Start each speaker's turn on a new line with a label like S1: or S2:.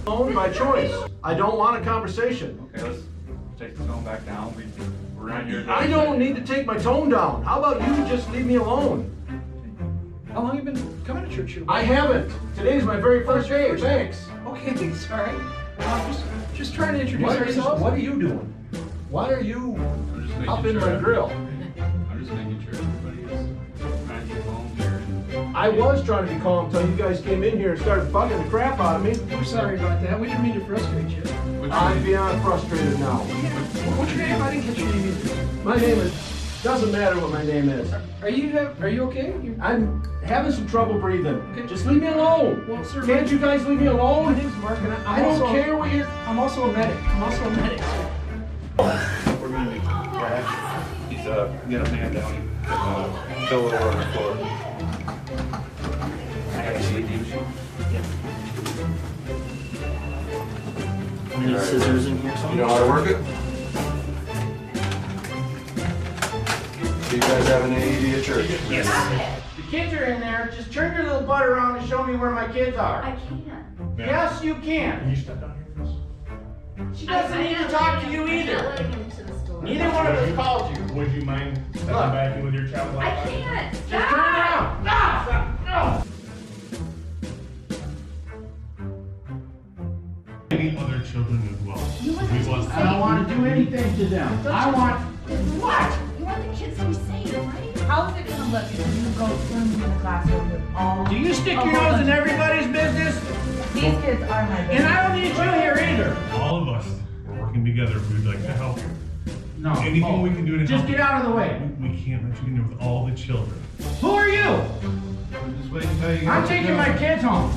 S1: Phone by choice. I don't want a conversation.
S2: Okay, let's take the tone back down. We're not here to...
S1: I don't need to take my tone down. How about you just leave me alone?
S3: How long have you been coming to church here?
S1: I haven't. Today's my very first day. Thanks.
S3: Okay, sorry. Just trying to introduce ourselves.
S1: What are you doing? Why are you
S2: I'm just making
S1: up in
S2: sure
S1: my grill?
S2: I'm just making sure everybody is trying to get home here.
S1: I was trying to be calm until you guys came in here and started bugging the crap out of me.
S3: We're sorry about that. We didn't mean to frustrate you.
S1: I'm beyond frustrated now.
S3: What's your name? I didn't catch your name either.
S1: My name is... Doesn't matter what my name is.
S3: Are you okay?
S1: I'm having some trouble breathing.
S3: Okay.
S1: Just leave me alone.
S3: Well, sir,
S1: Can't you guys leave me
S3: my
S1: alone?
S3: name's Mark, and
S1: I don't care what you're...
S3: I'm also a medic. Sir.
S2: We're gonna make crash. He's get a man down and fill it over on the floor. I got a CD machine.
S4: Any scissors in here?
S1: You know how to work it? Do you guys have an AED at church?
S2: Yes.
S1: The kids are in there. Just turn your little butt around and show me where my kids are.
S5: I can't.
S1: Yes, you can.
S6: Can you step down here, Chris?
S1: She doesn't need to talk to you
S5: I'm not
S1: either.
S5: letting him into the store.
S1: Neither one of us called you.
S6: Would you mind stepping
S1: Look.
S6: back in with your child like
S5: I
S6: that?
S5: can't.
S1: Just turn around. Stop.
S6: Any other children as well?
S5: You want
S6: We
S5: them to
S6: want-
S5: be
S1: I don't
S5: safe.
S1: want to do anything to them. I want... What?
S5: You want the kids to be safe, right?
S7: How's it gonna look if you go swimming in the classroom with all?
S1: Do you stick
S7: a
S1: your
S7: whole
S1: nose in
S7: bunch-
S1: everybody's business?
S7: These kids are my
S1: And
S7: babies.
S1: I don't need you here either.
S6: All of us, we're working together. We'd like to help you.
S1: No.
S6: Anything we can do to
S1: Just
S6: help
S1: get out of the way.
S6: We can't let you in there with all the children.
S1: Who are you?
S2: Just wait until you
S1: I'm taking my kids home.